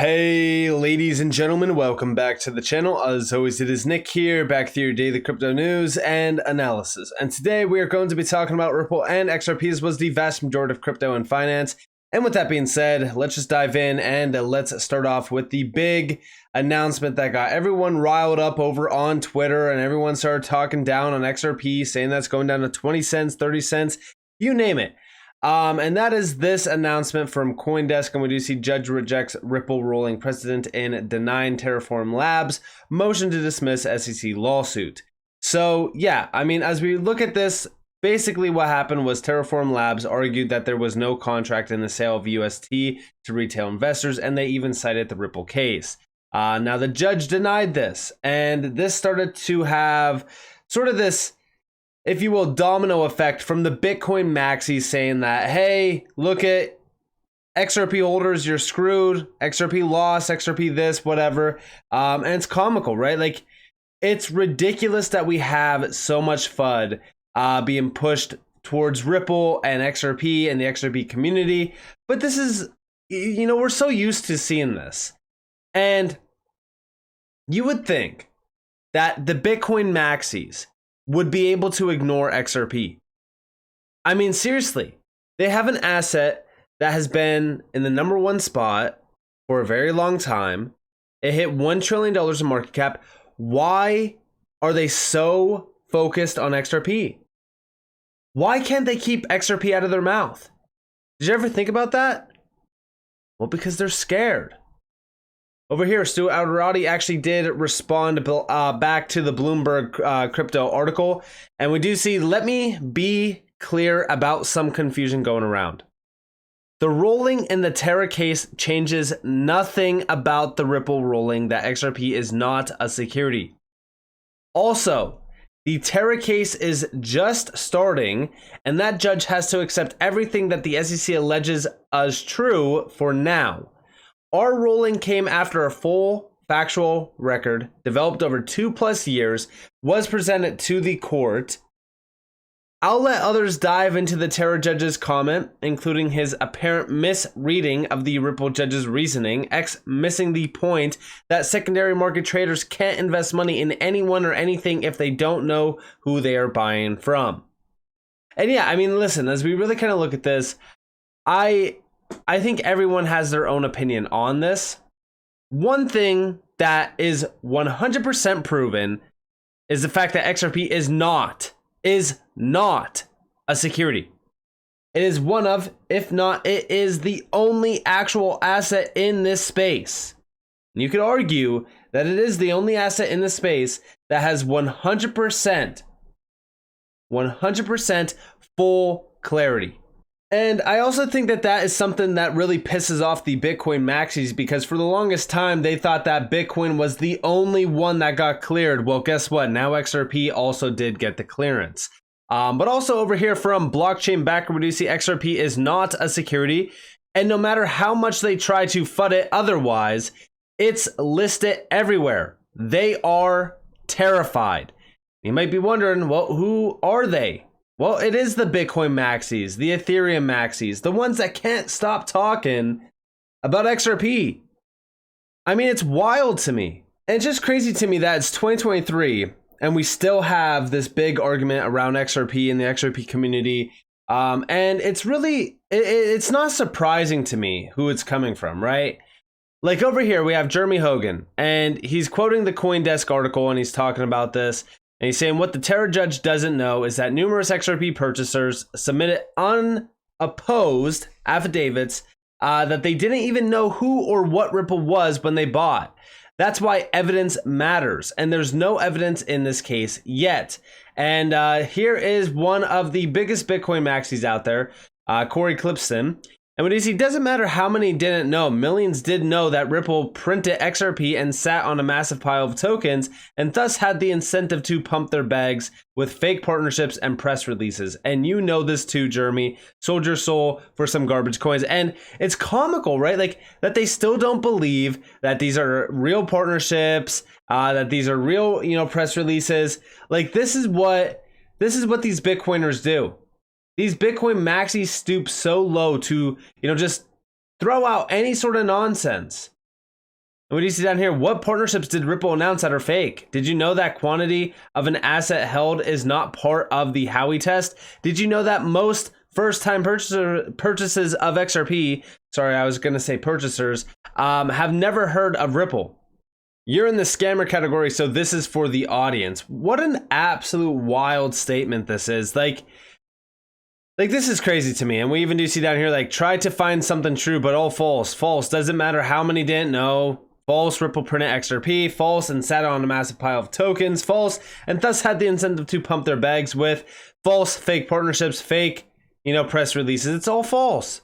Hey ladies and gentlemen, welcome back to the channel. As always, it is Nick here, back with your daily crypto news and analysis. And today we are going to be talking about Ripple and XRP, as was the vast majority of crypto and finance. And with that being said, let's just dive in and let's start off with the big announcement that got everyone riled up over on Twitter, and everyone started talking down on XRP, saying that's going down to 20 cents, 30 cents, you name it. And that is this announcement from CoinDesk, and we do see Judge rejects Ripple ruling precedent in denying Terraform Labs motion to dismiss SEC lawsuit. So yeah, I mean, as we look at this, basically what happened was Terraform Labs argued that there was no contract in the sale of UST to retail investors, and they even cited the Ripple case. Now the judge denied this, and this started to have sort of this, if you will, domino effect from the Bitcoin maxis saying that, hey, look at XRP holders, you're screwed, XRP lost, XRP this, whatever. And it's comical, right? Like, it's ridiculous that we have so much FUD being pushed towards Ripple and XRP and the XRP community. But this is, you know, we're so used to seeing this. And you would think that the Bitcoin maxis would be able to ignore XRP. I mean, seriously, they have an asset that has been in the #1 spot for a very long time. It hit $1 trillion in market cap. Why are they so focused on XRP? Why can't they keep XRP out of their mouth? Did you ever think about that? Well, because they're scared. Over here, Stuart Alderati actually did respond back to the Bloomberg crypto article. And we do see, let me be clear about some confusion going around. The ruling in the Terra case changes nothing about the Ripple ruling that XRP is not a security. Also, the Terra case is just starting, and that judge has to accept everything that the SEC alleges as true for now. Our ruling came after a full factual record developed over 2+ years was presented to the court. I'll let others dive into the Terra judge's comment, including his apparent misreading of the Ripple judge's reasoning, missing the point that secondary market traders can't invest money in anyone or anything if they don't know who they are buying from. And yeah, I mean, listen, as we really kind of look at this, I think everyone has their own opinion on this. One thing that is 100% proven is the fact that XRP is not a security. It is one of, if not, it is the only actual asset in this space. You could argue that it is the only asset in this space that has 100% full clarity. And I also think that that is something that really pisses off the Bitcoin maxis, because for the longest time, they thought that Bitcoin was the only one that got cleared. Well, guess what? Now XRP also did get the clearance. But also over here from Blockchain Backer, we do see XRP is not a security. And no matter how much they try to FUD it otherwise, it's listed everywhere. They are terrified. You might be wondering, well, who are they? Well, it is the Bitcoin maxis, the Ethereum maxis, the ones that can't stop talking about XRP. I mean, it's wild to me. And it's just crazy to me that it's 2023 and we still have this big argument around XRP in the XRP community. And it's really, it's not surprising to me who it's coming from, right? Like over here, we have Jeremy Hogan, and he's quoting the CoinDesk article, and he's talking about this. And he's saying what the Terra judge doesn't know is that numerous XRP purchasers submitted unopposed affidavits that they didn't even know who or what Ripple was when they bought. That's why evidence matters. And there's no evidence in this case yet. And here is one of the biggest Bitcoin maxis out there, Corey Clipson. And when he doesn't matter how many didn't know, millions did know that Ripple printed XRP and sat on a massive pile of tokens, and thus had the incentive to pump their bags with fake partnerships and press releases. And you know this too, Jeremy. Sold your soul for some garbage coins. And it's comical, right? Like, that they still don't believe that these are real partnerships, that these are real, you know, press releases. Like, this is what these Bitcoiners do. These Bitcoin maxis stoop so low to, you know, just throw out any sort of nonsense. And what do you see down here? What partnerships did Ripple announce that are fake? Did you know that quantity of an asset held is not part of the Howey test? Did you know that most first-time purchases of XRP, sorry, I was going to say purchasers, have never heard of Ripple? You're in the scammer category, so this is for the audience. What an absolute wild statement this is. Like this is crazy to me. And we even do see down here, like, try to find something true, but all false. False. Doesn't matter how many didn't know. False. Ripple printed XRP. False. And sat on a massive pile of tokens. False. And thus had the incentive to pump their bags with. False. Fake partnerships. Fake, press releases. It's all false.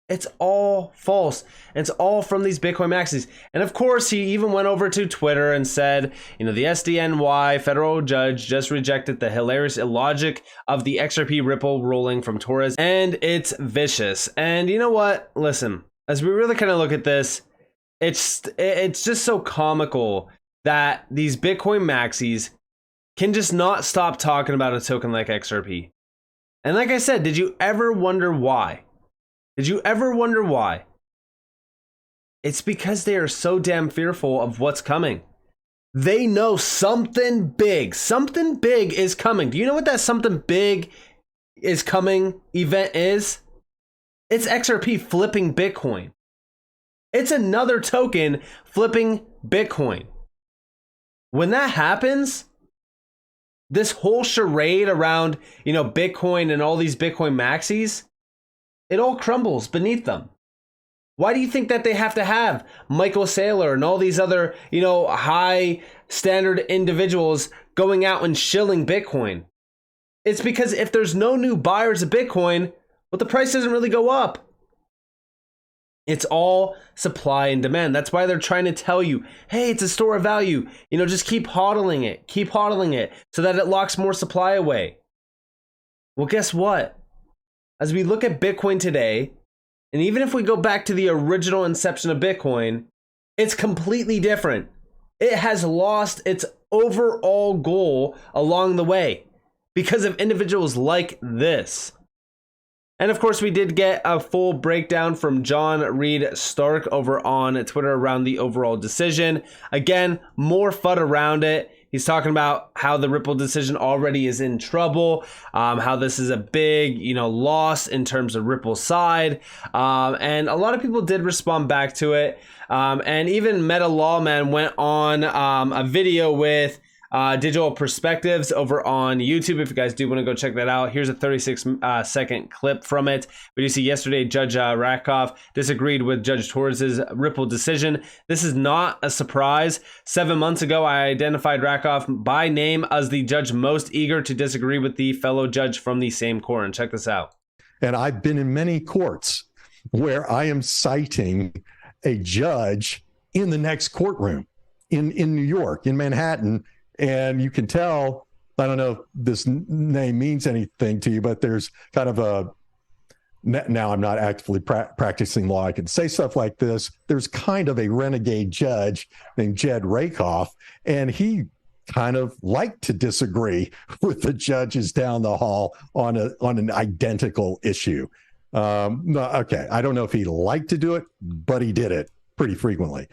It's all false. And it's all from these Bitcoin maxis. And of course, he even went over to Twitter and said, the SDNY federal judge just rejected the hilarious illogic of the XRP Ripple ruling from Torres. And it's vicious. And you know what? Listen, as we really kind of look at this, it's just so comical that these Bitcoin maxis can just not stop talking about a token like XRP. And like I said, did you ever wonder why? Did you ever wonder why? It's because they are so damn fearful of what's coming. They know something big is coming. Do you know what that something big is coming event is? It's XRP flipping Bitcoin. It's another token flipping Bitcoin. When that happens, this whole charade around, Bitcoin and all these Bitcoin maxis, it all crumbles beneath them. Why do you think that they have to have Michael Saylor and all these other, high standard individuals going out and shilling Bitcoin? It's because if there's no new buyers of Bitcoin, well, the price doesn't really go up. It's all supply and demand. That's why they're trying to tell you, hey, it's a store of value. Just keep hodling it so that it locks more supply away. Well, guess what? As we look at Bitcoin today, and even if we go back to the original inception of Bitcoin, it's completely different. It has lost its overall goal along the way because of individuals like this. And of course, we did get a full breakdown from John Reed Stark over on Twitter around the overall decision. Again, more FUD around it. He's talking about how the Ripple decision already is in trouble, how this is a big, loss in terms of Ripple's side. And a lot of people did respond back to it. And even Meta Lawman went on a video with Digital Perspectives over on YouTube. If you guys do want to go check that out, here's a 36-second clip from it. We do see yesterday Judge Rakoff disagreed with Judge Torres's Ripple decision. This is not a surprise. 7 months ago, I identified Rakoff by name as the judge most eager to disagree with the fellow judge from the same court. And check this out. And I've been in many courts where I am citing a judge in the next courtroom in New York, in Manhattan. And you can tell, I don't know if this name means anything to you, but there's kind of a, now I'm not actively practicing law, I can say stuff like this. There's kind of a renegade judge named Jed Rakoff, and he kind of liked to disagree with the judges down the hall on an identical issue. No, okay, I don't know if he liked to do it, but he did it pretty frequently.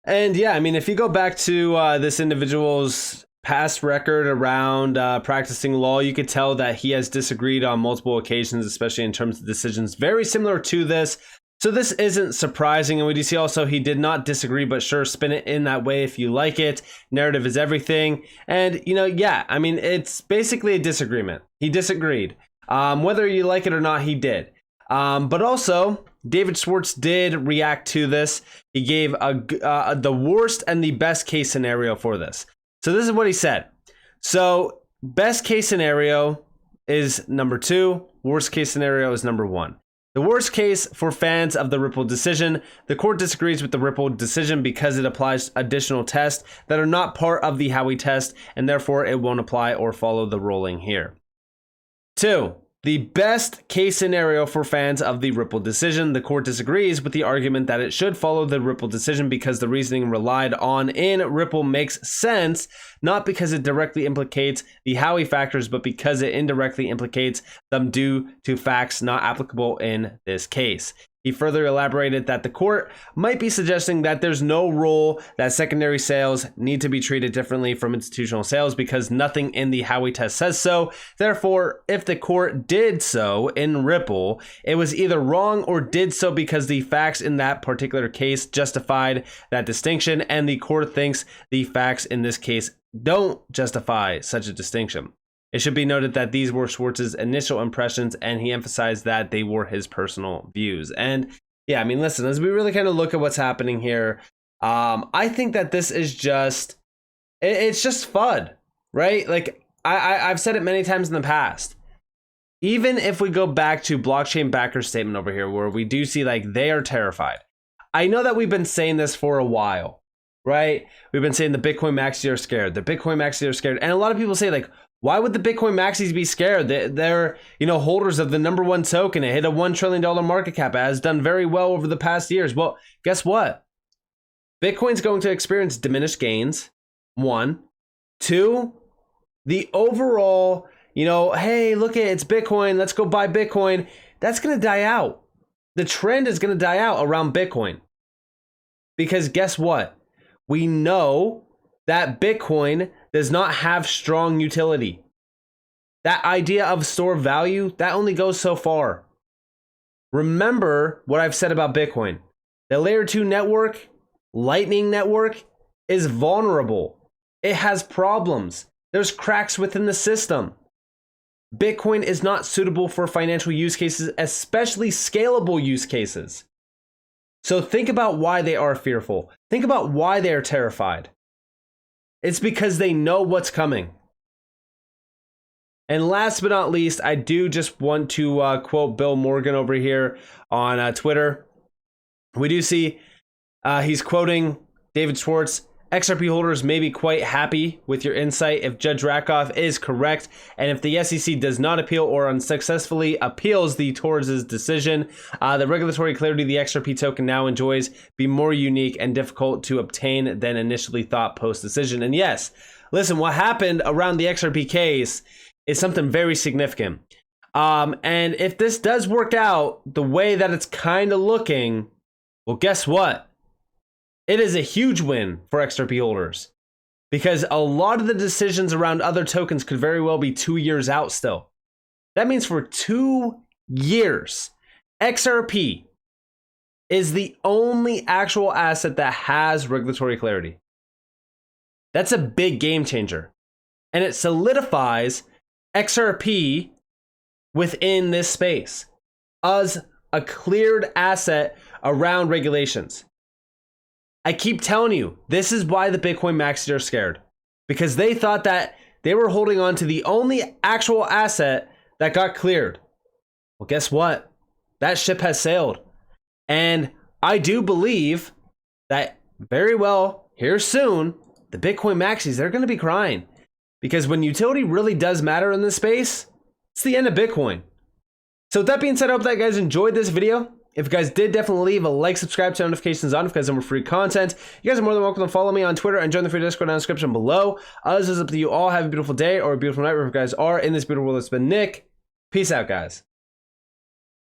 And yeah, I mean, if you go back to this individual's past record around practicing law, you could tell that he has disagreed on multiple occasions, especially in terms of decisions very similar to this. So this isn't surprising. And we do see also he did not disagree, but sure, spin it in that way if you like it. Narrative is everything. And, yeah, I mean, it's basically a disagreement. He disagreed. Whether you like it or not, he did. But also, David Schwartz did react to this. He gave the worst and the best case scenario for this. So this is what he said. So best case scenario is number 2. Worst case scenario is number 1. The worst case for fans of the Ripple decision, the court disagrees with the Ripple decision because it applies additional tests that are not part of the Howey test, and therefore it won't apply or follow the ruling here. 2. The best case scenario for fans of the Ripple decision, the court disagrees with the argument that it should follow the Ripple decision because the reasoning relied on in Ripple makes sense, not because it directly implicates the Howey factors, but because it indirectly implicates them due to facts not applicable in this case. He further elaborated that the court might be suggesting that there's no rule that secondary sales need to be treated differently from institutional sales because nothing in the Howey test says so. Therefore, if the court did so in Ripple, it was either wrong or did so because the facts in that particular case justified that distinction, and the court thinks the facts in this case don't justify such a distinction. It should be noted that these were Schwartz's initial impressions, and he emphasized that they were his personal views. And yeah, I mean, listen, as we really kind of look at what's happening here, I think that this is just, it's just FUD, right? Like I've said it many times in the past. Even if we go back to blockchain backers statement over here, where we do see like they are terrified. I know that we've been saying this for a while, right? We've been saying the Bitcoin maxis are scared. The Bitcoin maxis are scared. And a lot of people say like, why would the Bitcoin maxis be scared? They're holders of the #1 token. It hit a $1 trillion market cap. It has done very well over the past years. Well, guess what? Bitcoin's going to experience diminished gains. 1. 2, the overall, hey, look at it's Bitcoin. Let's go buy Bitcoin. That's going to die out. The trend is going to die out around Bitcoin. Because guess what? We know that Bitcoin does not have strong utility. That idea of store value, that only goes so far. Remember what I've said about Bitcoin. The layer 2 network, Lightning Network, is vulnerable. It has problems. There's cracks within the system. Bitcoin is not suitable for financial use cases, especially scalable use cases. So think about why they are fearful. Think about why they are terrified. It's because they know what's coming. And last but not least, I do just want to quote Bill Morgan over here on Twitter. We do see he's quoting David Schwartz. XRP holders may be quite happy with your insight if Judge Rakoff is correct, and if the SEC does not appeal or unsuccessfully appeals the Torres' decision, the regulatory clarity the XRP token now enjoys be more unique and difficult to obtain than initially thought post-decision. And yes, listen, what happened around the XRP case is something very significant. And if this does work out the way that it's kind of looking, well, guess what? It is a huge win for XRP holders because a lot of the decisions around other tokens could very well be 2 years out still. That means for 2 years, XRP is the only actual asset that has regulatory clarity. That's a big game changer. And it solidifies XRP within this space as a cleared asset around regulations. I keep telling you, this is why the Bitcoin maxis are scared. Because they thought that they were holding on to the only actual asset that got cleared. Well, guess what? That ship has sailed. And I do believe that very well, here soon, the Bitcoin maxis, they're going to be crying. Because when utility really does matter in this space, it's the end of Bitcoin. So with that being said, I hope that you guys enjoyed this video. If you guys did, definitely leave a like, subscribe, turn notifications on if you guys have more free content. You guys are more than welcome to follow me on Twitter and join the free Discord down in the description below. Otherwise, it's up to you all. Have a beautiful day or a beautiful night wherever you guys are in this beautiful world. It's been Nick. Peace out, guys.